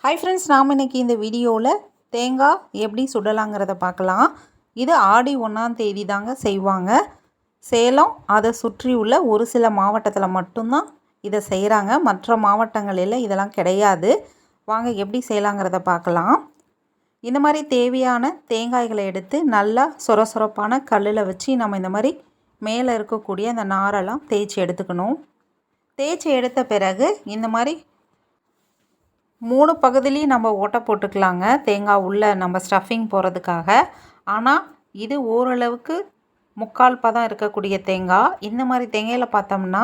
Hi friends, நாம் இன்றைக்கி இந்த வீடியோவில் தேங்காய் எப்படி சுடலாங்கிறத பார்க்கலாம். இது ஆடி 1ஆம் தேதி தாங்க செய்வாங்க. சேலம் அதை சுற்றி உள்ள ஒரு சில மாவட்டத்தில் மட்டும்தான் இதை செய்கிறாங்க. மற்ற மாவட்டங்களில் இதெல்லாம் கிடையாது. வாங்க எப்படி செய்யலாங்கிறத பார்க்கலாம். இந்த மாதிரி தேவையான தேங்காய்களை எடுத்து நல்லா சொரப்பான கல்லில் வச்சு நம்ம இந்த மாதிரி மேலே இருக்கக்கூடிய அந்த நாரெல்லாம் தேய்ச்சி எடுத்துக்கணும். தேய்ச்சி எடுத்த பிறகு இந்த மாதிரி 3 பகுதியிலையும் நம்ம ஓட்டை போட்டுக்கலாங்க, தேங்காய் உள்ளே நம்ம ஸ்டஃபிங் போகிறதுக்காக. ஆனால் இது ஓரளவுக்கு முக்கால் பதம் இருக்கக்கூடிய தேங்காய். இந்த மாதிரி தேங்காயில் பார்த்தோம்னா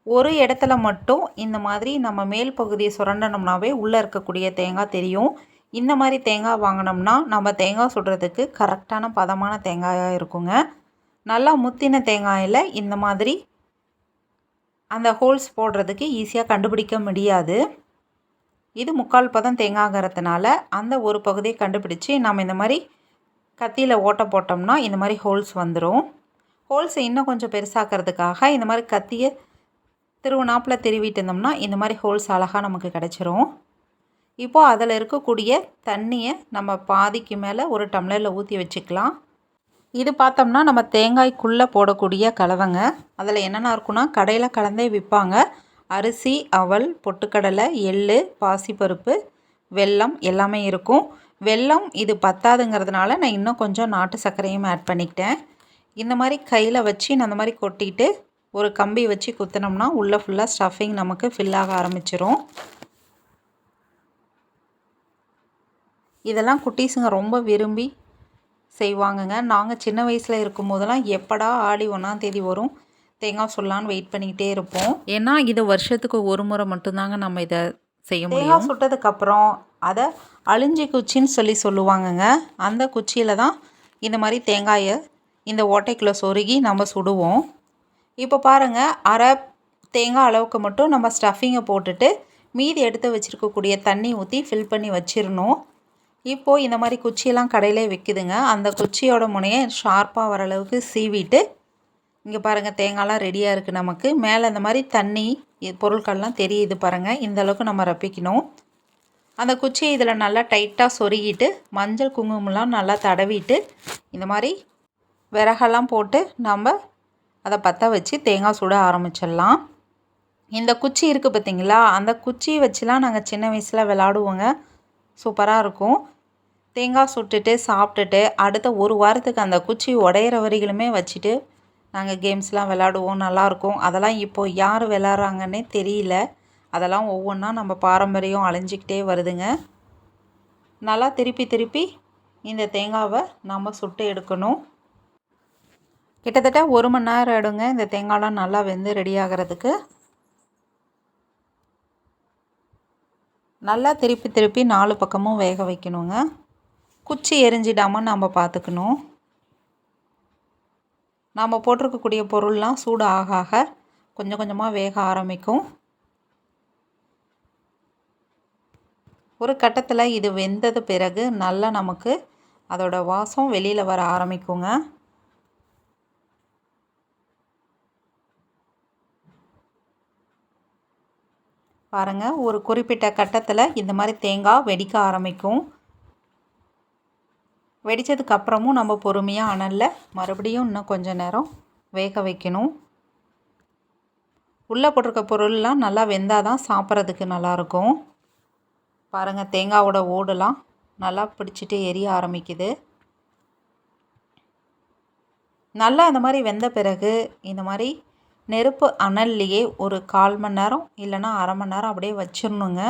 ஒரு இடத்துல மட்டும் இந்த மாதிரி நம்ம மேல் பகுதியை சுரண்டனோம்னாவே உள்ளே இருக்கக்கூடிய தேங்காய் தெரியும். இந்த மாதிரி தேங்காய் வாங்கினோம்னா நம்ம தேங்காய் சுடுறதுக்கு கரெக்டான பதமான தேங்காயாக இருக்குங்க. நல்லா முத்தின தேங்காயில் இந்த மாதிரி அந்த ஹோல்ஸ் போடுறதுக்கு ஈஸியாக கண்டுபிடிக்க முடியாது. இது முக்கால் பதம் தேங்காய்ங்கிறதுனால அந்த ஒரு பகுதியை கண்டுபிடிச்சி நம்ம இந்த மாதிரி கத்தியில் ஓட்டை போட்டோம்னா இந்த மாதிரி ஹோல்ஸ் வந்துடும். ஹோல்ஸை இன்னும் கொஞ்சம் பெருசாக்கிறதுக்காக இந்த மாதிரி கத்தியை திருவினாப்பில் திருவிட்டு இருந்தோம்னா இந்த மாதிரி ஹோல்ஸ் அழகாக நமக்கு கிடச்சிரும். இப்போது அதில் இருக்கக்கூடிய தண்ணியை நம்ம பாதிக்கு மேலே ஒரு டம்ளரில் ஊற்றி வச்சுக்கலாம். இது பார்த்தோம்னா நம்ம தேங்காய்க்குள்ளே போடக்கூடிய கலவைங்க. அதில் என்னென்ன இருக்குன்னா கடையில் கலந்தே விற்பாங்க. அரிசி, அவல், பொட்டுக்கடலை, எள்ளு, பாசிப்பருப்பு, வெல்லம் எல்லாமே இருக்கும். வெல்லம் இது பத்தாதுங்கிறதுனால நான் இன்னும் கொஞ்சம் நாட்டு சர்க்கரையும் ஆட் பண்ணிக்கிட்டேன். இந்த மாதிரி கையில் வச்சு நான் அந்த மாதிரி கொட்டிட்டு ஒரு கம்பி வச்சு குத்தினோம்னா உள்ளே ஃபுல்லாக ஸ்டஃபிங் நமக்கு ஃபில் ஆக ஆரம்பிச்சிரும். இதெல்லாம் குட்டீஸுங்க ரொம்ப விரும்பி செய்வாங்கங்க. நாங்கள் சின்ன வயசில் இருக்கும்போதெல்லாம் எப்படா ஆடி 1ஆம் தேதி வரும் தேங்காய் சுடலான்னு வெயிட் பண்ணிக்கிட்டே இருப்போம். ஏன்னா இது வருஷத்துக்கு ஒரு முறை மட்டும்தாங்க நம்ம இதை செய்ய முடியும். தேங்காய் சுட்டதுக்கப்புறம் அதை அழிஞ்சி குச்சின்னு சொல்லுவாங்கங்க. அந்த குச்சியில் தான் இந்த மாதிரி தேங்காயை இந்த ஓட்டைக்குள்ளே சொருகி நம்ம சுடுவோம். இப்போ பாருங்கள், அரை தேங்காய் அளவுக்கு மட்டும் நம்ம ஸ்டஃபிங்கை போட்டுட்டு மீதி எடுத்து வச்சுருக்கக்கூடிய தண்ணி ஊற்றி ஃபில் பண்ணி வச்சிடணும். இப்போது இந்த மாதிரி குச்சியெல்லாம் கடையிலே விற்குதுங்க. அந்த குச்சியோட முனையை ஷார்ப்பாக வர அளவுக்கு சீவிட்டு இங்கே பாருங்கள் தேங்காய்லாம் ரெடியாக இருக்குது நமக்கு. மேலே இந்த மாதிரி தண்ணி பொருட்கள்லாம் தெரியுது பாருங்கள். இந்த அளவுக்கு நம்ம ரப்பிக்கணும். அந்த குச்சியை இதில் நல்லா டைட்டாக சொருகிட்டு மஞ்சள் குங்குமம்லாம் நல்லா தடவிட்டு இந்த மாதிரி விறகெல்லாம் போட்டு நம்ம அதை பற்ற வச்சு தேங்காய் சுட ஆரம்பிச்சிடலாம். இந்த குச்சி இருக்குது பார்த்திங்களா, அந்த குச்சி வச்சுலாம் நாங்கள் சின்ன வயசில் விளாடுவோங்க. சூப்பராக இருக்கும். தேங்காய் சுட்டுட்டு சாப்பிட்டுட்டு அடுத்த ஒரு வாரத்துக்கு அந்த குச்சி உடையிற வரைகளுமே வச்சுட்டு நாங்கள் கேம்ஸ்லாம் விளாடுவோம். நல்லாயிருக்கும். அதெல்லாம் இப்போது யார் விளாட்றாங்கன்னே தெரியல. அதெல்லாம் ஒவ்வொன்றா நம்ம பாரம்பரியம் அழிஞ்சிக்கிட்டே வருதுங்க. நல்லா திருப்பி இந்த தேங்காவை நம்ம சுட்டு எடுக்கணும். கிட்டத்தட்ட 1 மணி நேரம் எடுங்க இந்த தேங்காய்லாம் நல்லா வெந்து ரெடி ஆகிறதுக்கு. நல்லா திருப்பி 4 பக்கமும் வேக வைக்கணுங்க. குச்சி எரிஞ்சிடாமல் நம்ம பார்த்துக்கணும். நாம் போட்டிருக்கக்கூடிய பொருள்லாம் சூடு ஆக கொஞ்சம் கொஞ்சமாக வேக ஆரம்பிக்கும். ஒரு கட்டத்தில் இது வெந்தது பிறகு நல்லா நமக்கு அதோட வாசம் வெளியில் வர ஆரம்பிக்குங்க. பாருங்கள், ஒரு குறிப்பிட்ட கட்டத்தில் இந்த மாதிரி தேங்காய் வெடிக்க ஆரம்பிக்கும். வெடித்ததுக்கப்புறமும் நம்ம பொறுமையாக அனலில் மறுபடியும் இன்னும் கொஞ்சம் நேரம் வேக வைக்கணும். உள்ளே போட்டிருக்க பொருள்லாம் நல்லா வெந்தால் தான் சாப்பிட்றதுக்கு நல்லாயிருக்கும். பாருங்கள், தேங்காவோட ஓடெல்லாம் நல்லா பிடிச்சிட்டு எரிய ஆரம்பிக்குது. நல்லா இந்த மாதிரி வெந்த பிறகு இந்த மாதிரி நெருப்பு அனல்லையே ஒரு 1/4 மணி நேரம் இல்லைன்னா அரை மணி நேரம் அப்படியே வச்சிடணுங்க.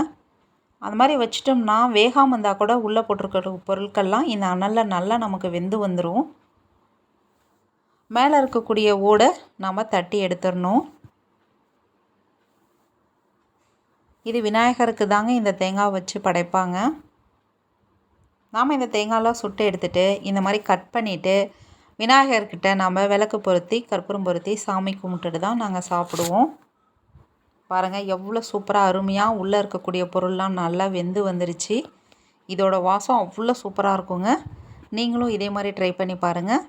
அந்த மாதிரி வச்சிட்டோம்னா வேகாமல் இருந்தால் கூட உள்ளே போட்டிருக்கிற பொருட்கள்லாம் இந்த அனலில் நல்லா நமக்கு வெந்து வந்துடும். மேலே இருக்கக்கூடிய ஓடை நம்ம தட்டி எடுத்துடணும். இது விநாயகருக்கு தாங்க இந்த தேங்காய் வச்சு படைப்பாங்க. நாம் இந்த தேங்காயெலாம் சுட்டு எடுத்துகிட்டு இந்த மாதிரி கட் பண்ணிவிட்டு விநாயகர்கிட்ட நம்ம விளக்கு பொருத்தி கற்பூரம் பொருத்தி சாமி கும்பிட்டுட்டு தான் நாங்கள் சாப்பிடுவோம். பாருங்கள், எவ்வளோ சூப்பராக அருமையாக உள்ளே இருக்கக்கூடிய பொருள்லாம் நல்லா வெந்து வந்துருச்சு. இதோட வாசம் அவ்வளோ சூப்பராக இருக்குங்க. நீங்களும் இதே மாதிரி ட்ரை பண்ணி பாருங்கள்.